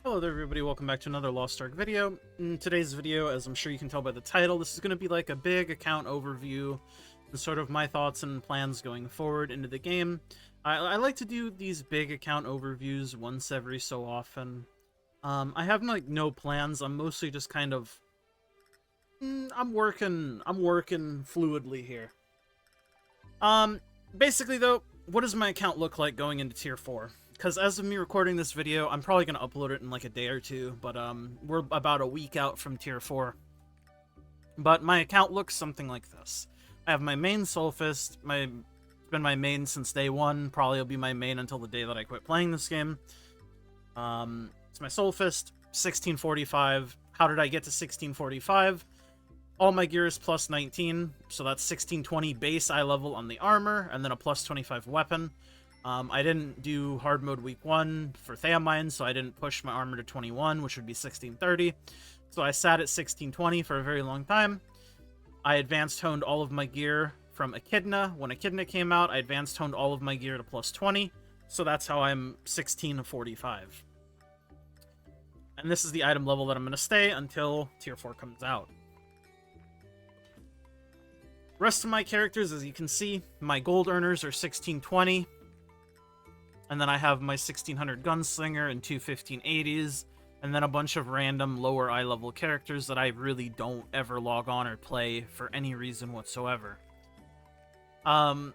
Hello there everybody, welcome back to another Lost Ark video. In today's video, as I'm sure you can tell by the title, this is going to be like a big account overview and sort of my thoughts and plans going forward into the game. I like to do these big account overviews once every so often. I have like no plans, I'm mostly just kind of... I'm working fluidly here. Basically though, what does my account look like going into Tier 4? Because as of me recording this video, I'm probably going to upload it in like a day or two, but we're about a week out from Tier 4. But my account looks something like this. I have my main soulfist, it's been my main since day one, probably will be my main until the day that I quit playing this game. It's my soulfist, 1645. How did I get to 1645? All my gear is plus 19, so that's 1620 base eye level on the armor, and then a plus 25 weapon. I didn't do hard mode week 1 for Theamine, so I didn't push my armor to 21, which would be 1630. So I sat at 1620 for a very long time. I advanced honed all of my gear from Echidna. When Echidna came out, I advanced honed all of my gear to plus 20, so that's how I'm 1645. And this is the item level that I'm going to stay until Tier 4 comes out. Rest of my characters, as you can see, my gold earners are 1620. And then I have my 1600 Gunslinger and two 1580s, and then a bunch of random lower eye level characters that I really don't ever log on or play for any reason whatsoever. The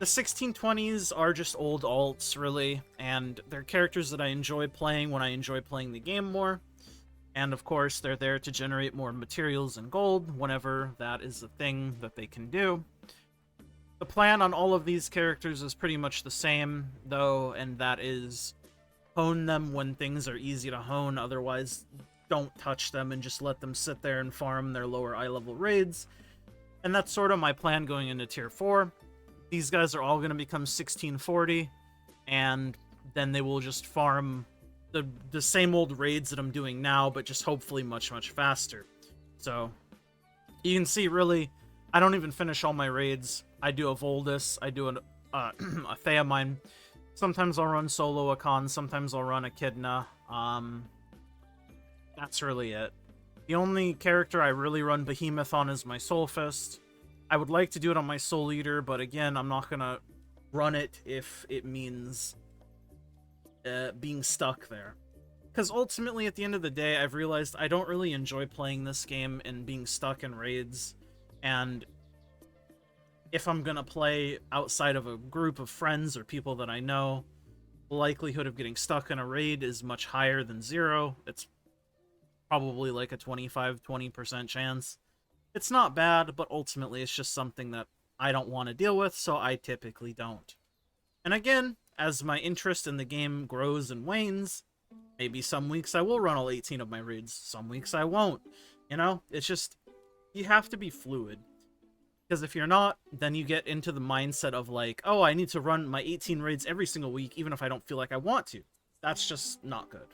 1620s are just old alts, really, and they're characters that I enjoy playing when I enjoy playing the game more. And of course, they're there to generate more materials and gold whenever that is a thing that they can do. The plan on all of these characters is pretty much the same, though, and that is hone them when things are easy to hone, otherwise don't touch them and just let them sit there and farm their lower eye level raids. And that's sort of my plan going into Tier 4. These guys are all going to become 1640, and then they will just farm the same old raids that I'm doing now, but just hopefully much, much faster. So, you can see, really, I don't even finish all my raids. I do a Voldus, I do a Theamine. Sometimes I'll run solo Akon, sometimes I'll run Echidna. That's really it. The only character I really run Behemoth on is my Soulfist. I would like to do it on my Souleater, but again, I'm not gonna run it if it means being stuck there. Because ultimately, at the end of the day, I've realized I don't really enjoy playing this game and being stuck in raids. And if I'm gonna play outside of a group of friends or people that I know, the likelihood of getting stuck in a raid is much higher than 0. It's probably like a 25-20% chance. It's not bad, but ultimately it's just something that I don't want to deal with, so I typically don't. And again, as my interest in the game grows and wanes, maybe some weeks I will run all 18 of my raids, some weeks I won't. You know, it's just, you have to be fluid. Because if you're not, then you get into the mindset of like, oh, I need to run my 18 raids every single week, even if I don't feel like I want to. That's just not good.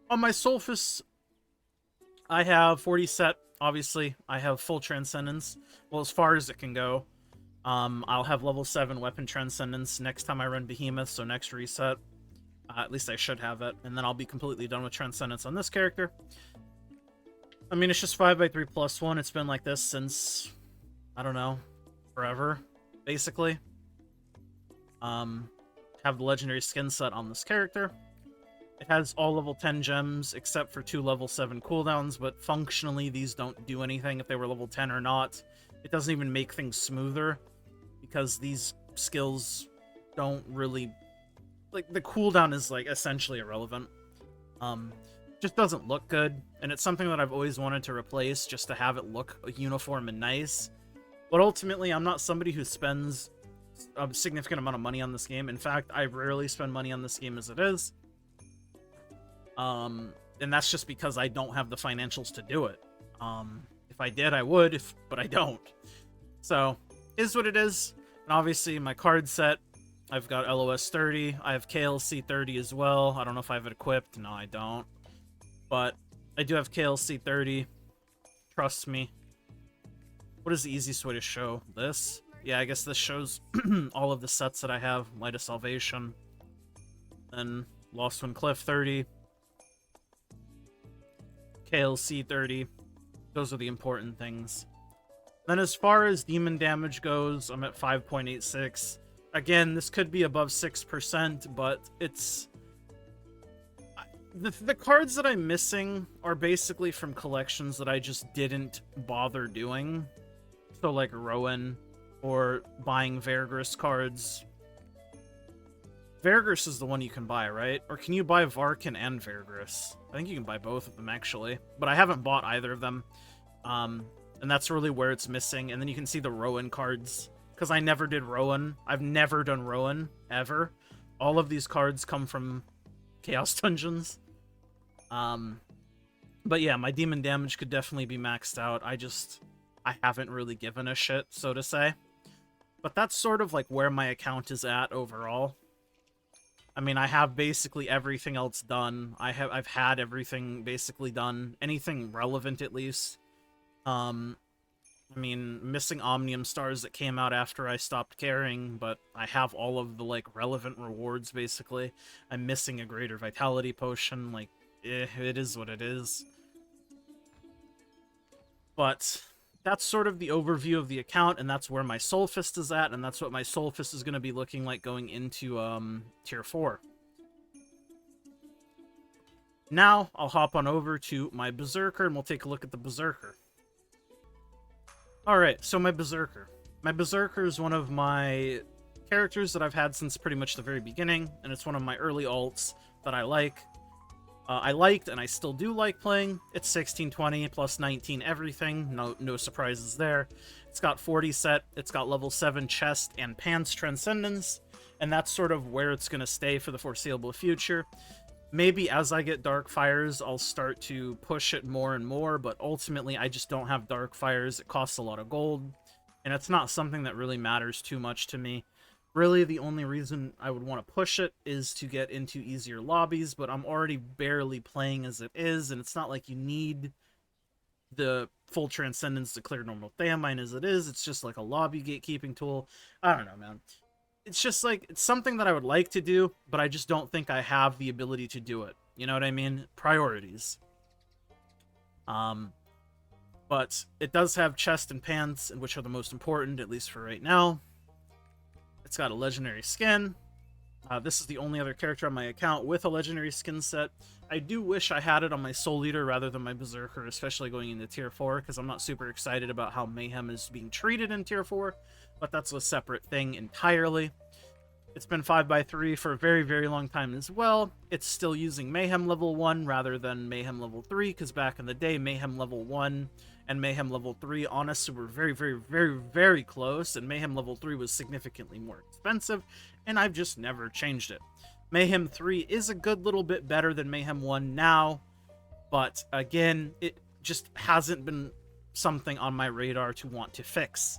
On my Soulfist, I have 40 set, obviously. I have full Transcendence, well, as far as it can go. I'll have level 7 Weapon Transcendence next time I run Behemoth, so next reset. At least I should have it, and then I'll be completely done with Transcendence on this character. I mean, it's just 5x3 plus 1. It's been like this since, I don't know, forever, basically. Have the legendary skin set on this character. It has all level 10 gems, except for 2 level 7 cooldowns, but functionally these don't do anything if they were level 10 or not. It doesn't even make things smoother, because these skills don't really... Like, the cooldown is, like, essentially irrelevant. Just doesn't look good, and it's something that I've always wanted to replace just to have it look uniform and nice. But ultimately, I'm not somebody who spends a significant amount of money on this game. In fact, I rarely spend money on this game as it is. And that's just because I don't have the financials to do it. If I did, I would, but I don't. So, is what it is. And obviously, my card set, I've got LOS 30. I have KLC 30 as well. I don't know if I have it equipped. No, I don't. But I do have KLC 30. Trust me. What is the easiest way to show this? Yeah, I guess this shows all of the sets that I have. Light of Salvation. Then Lost Wind Cliff 30. KLC 30. Those are the important things. Then as far as demon damage goes, I'm at 5.86. Again, this could be above 6%, but it's... The cards that I'm missing are basically from collections that I just didn't bother doing. So like Rowan, or buying Vergris cards. Vergris is the one you can buy, right? Or can you buy Varkin and Vergris? I think you can buy both of them, actually. But I haven't bought either of them. And that's really where it's missing. And then you can see the Rowan cards. Because I never did Rowan. I've never done Rowan, ever. All of these cards come from Chaos Dungeons. But yeah, my demon damage could definitely be maxed out. I haven't really given a shit, so to say. But that's sort of like where my account is at overall. I mean, I have basically everything else done. I've had everything basically done. Anything relevant, at least. I mean, missing Omnium Stars that came out after I stopped caring, but I have all of the, like, relevant rewards, basically. I'm missing a Greater Vitality Potion, like, it is what it is. But that's sort of the overview of the account, and that's where my soulfist is at, and that's what my soulfist is going to be looking like going into, Tier 4. Now, I'll hop on over to my berserker, and we'll take a look at the berserker. Alright, so my berserker. My berserker is one of my characters that I've had since pretty much the very beginning, and it's one of my early alts that I like. I liked, and I still do like playing. It's 1620 plus 19 everything, no surprises there. It's got 40 set, it's got level 7 chest and pants transcendence, and that's sort of where it's going to stay for the foreseeable future. Maybe as I get Dark Fires, I'll start to push it more and more, but ultimately I just don't have Dark Fires. It costs a lot of gold, and it's not something that really matters too much to me. Really, the only reason I would want to push it is to get into easier lobbies, but I'm already barely playing as it is, and it's not like you need the full Transcendence to clear normal Theamine as it is. It's just like a lobby gatekeeping tool. I don't know, man. It's just like, it's something that I would like to do, but I just don't think I have the ability to do it. You know what I mean? Priorities. But it does have chest and pants, which are the most important, at least for right now. It's got a legendary skin. This is the only other character on my account with a legendary skin set. I do wish I had it on my souleater rather than my berserker, especially going into Tier 4, because I'm not super excited about how Mayhem is being treated in Tier 4, but that's a separate thing entirely. It's been 5x3 for a very, very long time as well. It's still using Mayhem level 1 rather than Mayhem level 3, because back in the day, Mayhem level 1 and Mayhem level 3 honestly were very, very, very, very close, and Mayhem level 3 was significantly more expensive, and I've just never changed it. Mayhem 3 is a good little bit better than Mayhem 1 now, but again, it just hasn't been something on my radar to want to fix.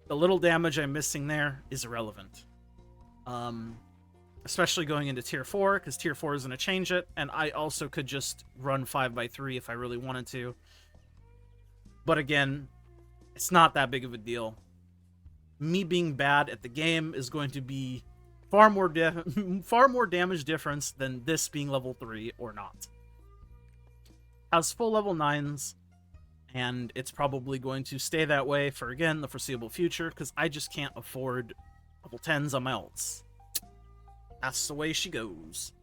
The little damage I'm missing there is irrelevant. Especially going into Tier 4, because Tier 4 is going to change it, and I also could just run 5x3 if I really wanted to. But again, it's not that big of a deal. Me being bad at the game is going to be far more damage difference than this being level 3 or not. Has full level 9s, and it's probably going to stay that way for, again, the foreseeable future, because I just can't afford level 10s on my ults. That's the way she goes.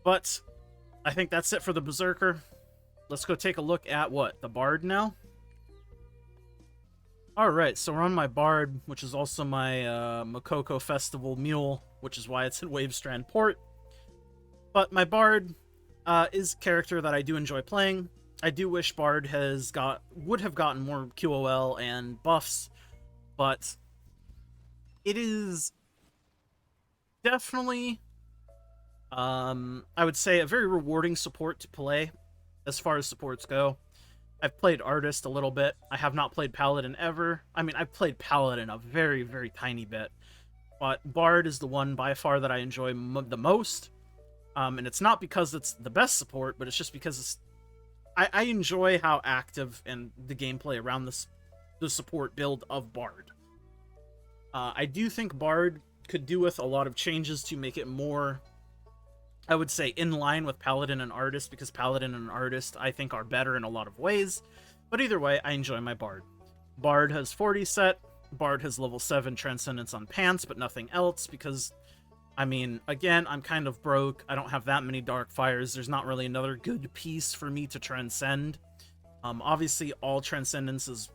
But I think that's it for the Berserker. Let's go take a look at what? The Bard now? Alright, so we're on my Bard, which is also my Makoko Festival Mule, which is why it's in Wavestrand Port. But my Bard is a character that I do enjoy playing. I do wish Bard would have gotten more QOL and buffs, but it is definitely, I would say, a very rewarding support to play as far as supports go. I've played Artist a little bit. I have not played Paladin ever. I mean, I've played Paladin a very, very tiny bit, but Bard is the one by far that I enjoy the most. And it's not because it's the best support, but it's just because I enjoy how active and the gameplay around the support build of Bard. I do think Bard could do with a lot of changes to make it more, I would say, in line with Paladin and Artist, because Paladin and Artist, I think, are better in a lot of ways. But either way, I enjoy my Bard. Bard has 40 set. Bard has level 7 Transcendence on pants, but nothing else, because, I mean, again, I'm kind of broke. I don't have that many Dark Fires. There's not really another good piece for me to transcend. Obviously, all Transcendence is,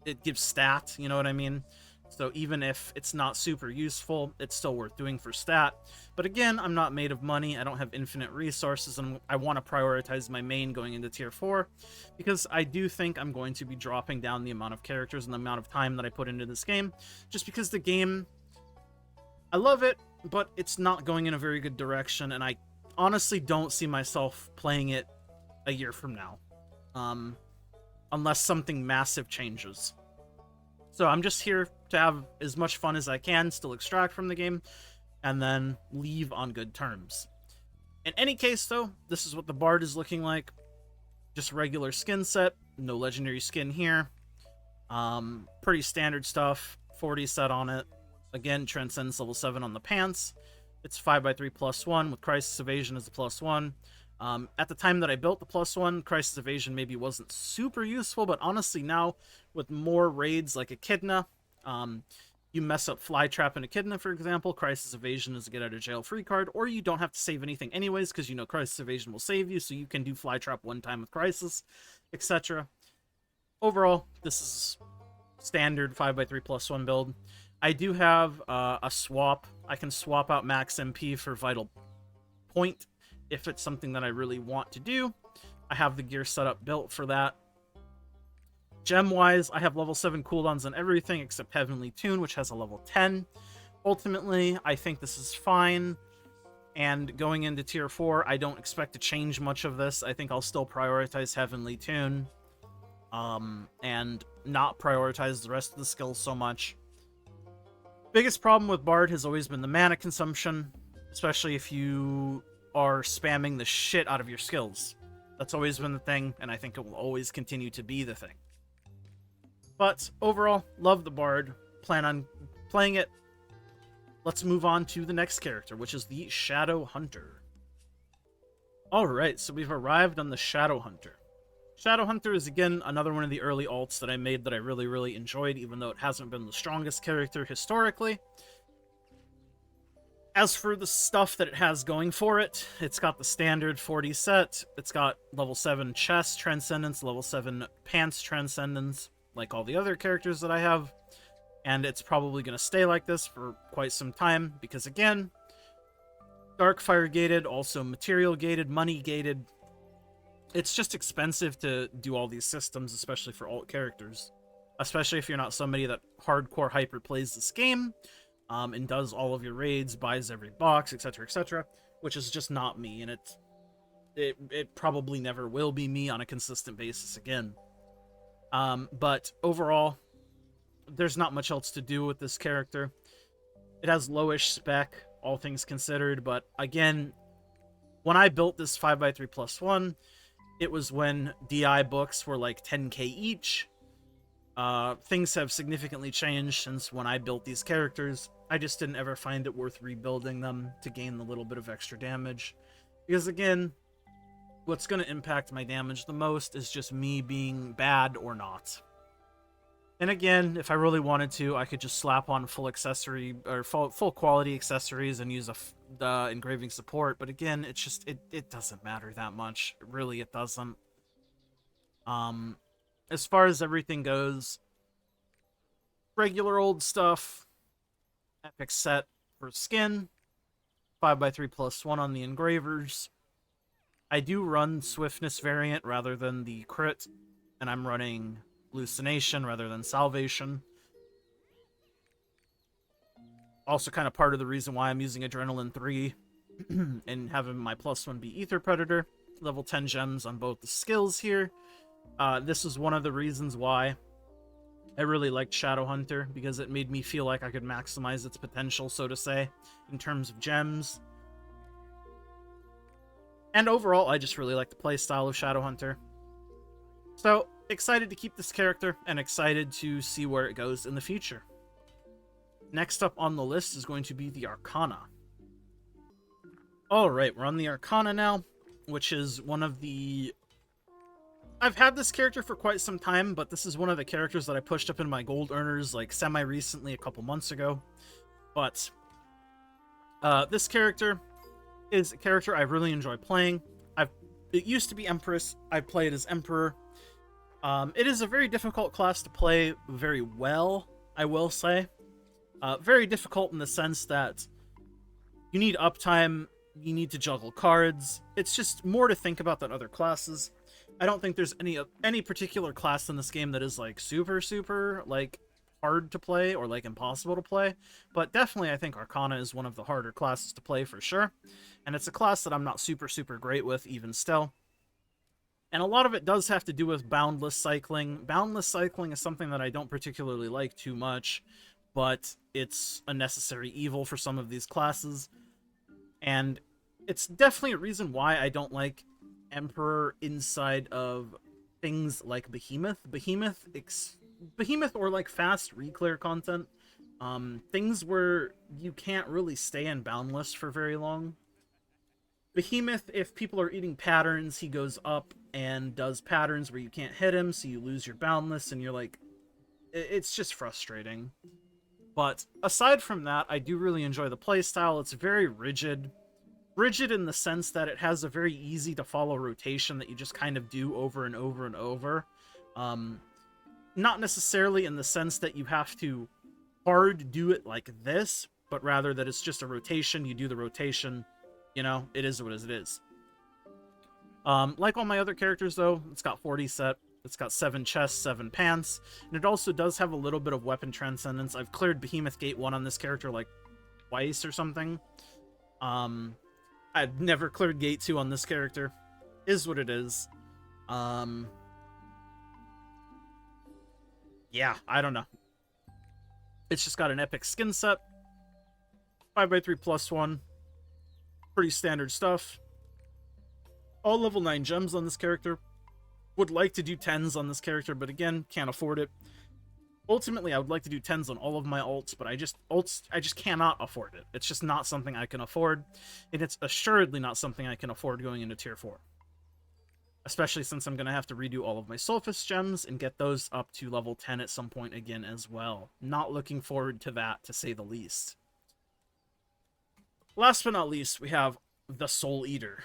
it gives stat, you know what I mean? So even if it's not super useful, it's still worth doing for stat. But again, I'm not made of money, I don't have infinite resources, and I want to prioritize my main going into tier 4, because I do think I'm going to be dropping down the amount of characters and the amount of time that I put into this game, just because the game, I love it, but it's not going in a very good direction, and I honestly don't see myself playing it a year from now. Unless something massive changes. So I'm just here to have as much fun as I can, still extract from the game, and then leave on good terms. In any case, though, this is what the Bard is looking like. Just regular skin set, no legendary skin here. Pretty standard stuff, 40 set on it. Again, Transcendence level 7 on the pants. It's 5x3 +1 with Crisis Evasion as a +1. At the time that I built the +1, Crisis Evasion maybe wasn't super useful, but honestly now, with more raids like Echidna, you mess up Flytrap and Echidna, for example, Crisis Evasion is a get-out-of-jail-free card, or you don't have to save anything anyways, because you know Crisis Evasion will save you, so you can do Flytrap one time with Crisis, etc. Overall, this is standard 5x3 +1 build. I do have a swap. I can swap out Max MP for Vital Point, if it's something that I really want to do. I have the gear setup built for that. Gem-wise, I have level 7 cooldowns on everything except Heavenly Tune, which has a level 10. Ultimately, I think this is fine. And going into tier 4, I don't expect to change much of this. I think I'll still prioritize Heavenly Tune. And not prioritize the rest of the skills so much. Biggest problem with Bard has always been the mana consumption, especially if you are spamming the shit out of your skills. That's always been the thing, and I think it will always continue to be the thing. But overall, love the Bard, plan on playing it. Let's move on to the next character, which is the Shadowhunter. Alright, so we've arrived on the Shadowhunter. Shadowhunter is again another one of the early alts that I made that I really enjoyed, even though it hasn't been the strongest character historically. As for the stuff that it has going for it, it's got the standard 40 set, it's got level 7 chest transcendence, level 7 pants transcendence, like all the other characters that I have, and it's probably going to stay like this for quite some time, because again, Darkfire gated, also material gated, money gated. It's just expensive to do all these systems, especially for alt characters, especially if you're not somebody that hardcore hyper plays this game, and does all of your raids, buys every box, etc., which is just not me, and it probably never will be me on a consistent basis again. But overall, there's not much else to do with this character. It has lowish spec, all things considered, but again, when I built this 5x3 +1, it was when DI books were like 10k each. Things have significantly changed since when I built these characters. I just didn't ever find it worth rebuilding them to gain the little bit of extra damage. Because again, what's going to impact my damage the most is just me being bad or not. And again, if I really wanted to, I could just slap on full accessory or full quality accessories and use the engraving support. But again, it's just it doesn't matter that much. Really, it doesn't. As far as everything goes, regular old stuff, epic set for skin, 5x3 +1 on the engravers. I do run swiftness variant rather than the crit, and I'm running hallucination rather than salvation. Also kind of part of the reason why I'm using adrenaline 3 and having my +1 be ether predator. Level 10 gems on both the skills here. This is one of the reasons why I really liked Shadowhunter, because it made me feel like I could maximize its potential, so to say, in terms of gems. And overall, I just really like the playstyle of Shadowhunter. So, excited to keep this character, and excited to see where it goes in the future. Next up on the list is going to be the Arcana. Alright, we're on the Arcana now, which is one of the... I've had this character for quite some time, but this is one of the characters that I pushed up in my gold earners, like, semi-recently, a couple months ago. But, this character is a character I really enjoy playing. It used to be Empress. I play it as Emperor. It is a very difficult class to play very well, I will say. Very difficult in the sense that you need uptime, you need to juggle cards. It's just more to think about than other classes. I don't think there's any particular class in this game that is like super like hard to play or like impossible to play, but definitely I think Arcana is one of the harder classes to play for sure, and it's a class that I'm not super great with even still. And a lot of it does have to do with boundless cycling. Boundless cycling is something that I don't particularly like too much, but it's a necessary evil for some of these classes, and it's definitely a reason why I don't like Emperor inside of things like Behemoth. Behemoth or like fast reclear content. Things where you can't really stay in Boundless for very long. Behemoth, if people are eating patterns, he goes up and does patterns where you can't hit him, so you lose your Boundless, and you're like... It's just frustrating. But aside from that, I do really enjoy the playstyle. It's very rigid. Rigid in the sense that it has a very easy to follow rotation that you just kind of do over and over and over. Not necessarily in the sense that you have to hard do it like this, but rather that it's just a rotation, you do the rotation, you know, it is what it is. Like all my other characters though, it's got 40 set, it's got 7 chests, 7 pants, and it also does have a little bit of weapon transcendence. I've cleared Behemoth Gate 1 on this character like twice or something. I've never cleared Gate 2 on this character. Is what it is. Yeah, I don't know. It's just got an epic skin set. 5x3+1. Pretty standard stuff. All level 9 gems on this character. Would like to do 10s on this character, but again, can't afford it. Ultimately, I would like to do 10s on all of my alts, but I just cannot afford it. It's just not something I can afford, and it's assuredly not something I can afford going into tier 4. Especially since I'm going to have to redo all of my soulfist gems and get those up to level 10 at some point again as well. Not looking forward to that, to say the least. Last but not least, we have the Souleater.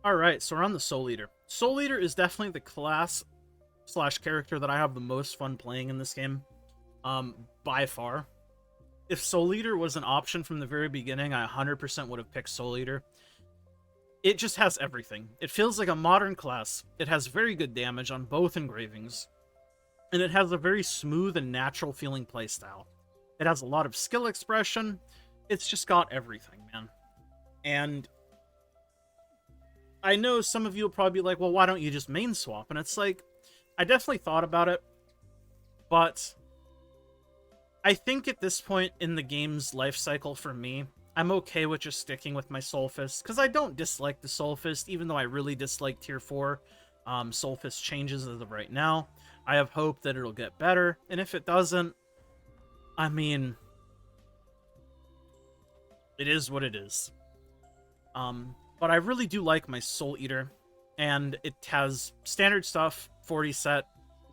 Alright, so we're on the Souleater. Souleater is definitely the class / character that I have the most fun playing in this game, by far. If Souleater was an option from the very beginning, I 100% would have picked Souleater. It just has everything. It feels like a modern class. It has very good damage on both engravings, and it has a very smooth and natural feeling playstyle. It has a lot of skill expression. It's just got everything, man. And I know some of you will probably be like, well, why don't you just main swap? And it's like, I definitely thought about it, but I think at this point in the game's life cycle for me, I'm okay with just sticking with my soulfist, because I don't dislike the soulfist, even though I really dislike tier 4 soulfist changes as of right now. I have hope that it'll get better, and if it doesn't, I mean, it is what it is. But I really do like my Souleater, and it has standard stuff, 40 set,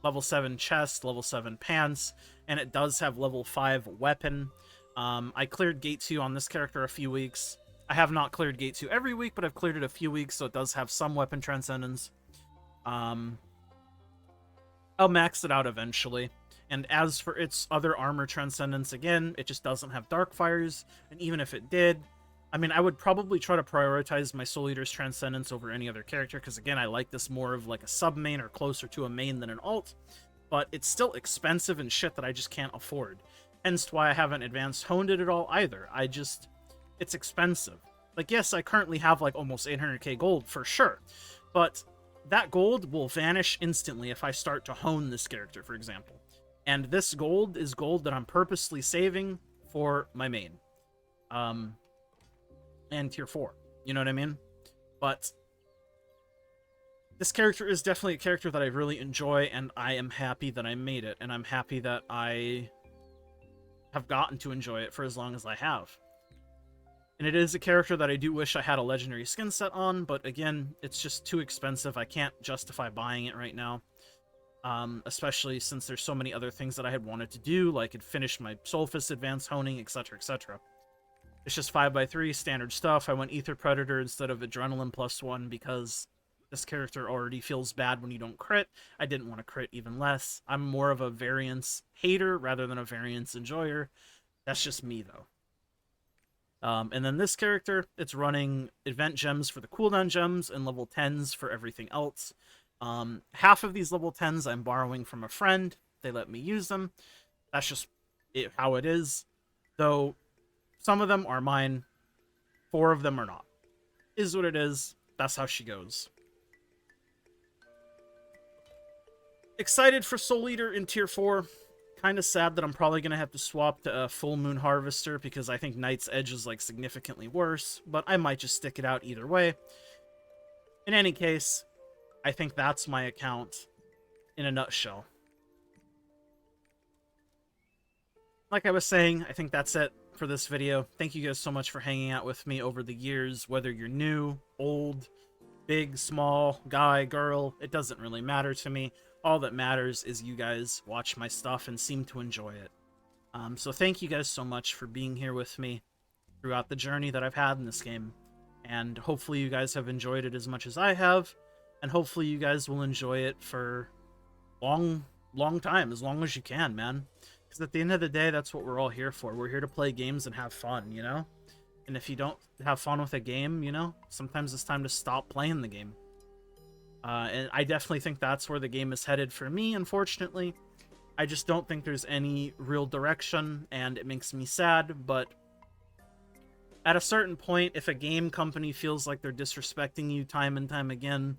level 7 chest, level 7 pants, and it does have level 5 weapon. I cleared Gate 2 on this character a few weeks. I have not cleared Gate 2 every week, but I've cleared it a few weeks, so it does have some weapon transcendence. I'll max it out eventually. And as for its other armor transcendence, again, it just doesn't have dark fires, and even if it did, I mean, I would probably try to prioritize my Souleater's transcendence over any other character, because again, I like this more of like a sub-main or closer to a main than an alt, but it's still expensive and shit that I just can't afford. Hence why I haven't advanced honed it at all either. It's expensive. Like, yes, I currently have like almost 800k gold for sure, but that gold will vanish instantly if I start to hone this character, for example. And this gold is gold that I'm purposely saving for my main. And tier 4. You know what I mean? But this character is definitely a character that I really enjoy, and I am happy that I made it, and I'm happy that I have gotten to enjoy it for as long as I have. And it is a character that I do wish I had a legendary skin set on, but again, it's just too expensive. I can't justify buying it right now. Especially since there's so many other things that I had wanted to do, like I'd finished my soulfist advanced honing, etc, etc. It's just 5x3 standard stuff. I went Ether Predator instead of Adrenaline +1 because this character already feels bad when you don't crit. I didn't want to crit even less. I'm more of a variance hater rather than a variance enjoyer. That's just me, though. And then this character, it's running event gems for the cooldown gems and level 10s for everything else. Half of these level 10s I'm borrowing from a friend. They let me use them. That's just how it is. Though some of them are mine, 4 of them are not. Is what it is. That's how she goes. Excited for Souleater in Tier 4. Kind of sad that I'm probably going to have to swap to a Full Moon Harvester because I think Night's Edge is like significantly worse, but I might just stick it out either way. In any case, I think that's my account in a nutshell. Like I was saying, I think that's it for this video. Thank you guys so much for hanging out with me over the years, whether you're new, old, big, small, guy, girl, it doesn't really matter to me. All that matters is you guys watch my stuff and seem to enjoy it. So thank you guys so much for being here with me throughout the journey that I've had in this game. And hopefully you guys have enjoyed it as much as I have. And hopefully you guys will enjoy it for long time, as long as you can, man. Because at the end of the day, that's what we're all here for. We're here to play games and have fun, you know? And if you don't have fun with a game, you know, sometimes it's time to stop playing the game. And I definitely think that's where the game is headed for me, unfortunately. I just don't think there's any real direction, and it makes me sad, but at a certain point, if a game company feels like they're disrespecting you time and time again,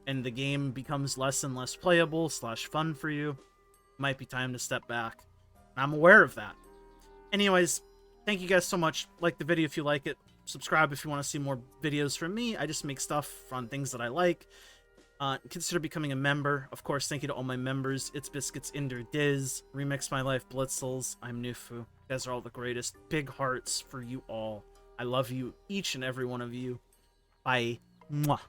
and the game becomes less and less playable / fun for you, it might be time to step back. I'm aware of that. Anyways, thank you guys so much. Like the video if you like it. Subscribe if you want to see more videos from me. I just make stuff on things that I like. Consider becoming a member. Of course, thank you to all my members. It's Biscuits, Inder, Diz, Remix My Life, Blitzels. I'm Nufu. You guys are all the greatest. Big hearts for you all. I love you, each and every one of you. Bye. Mwah.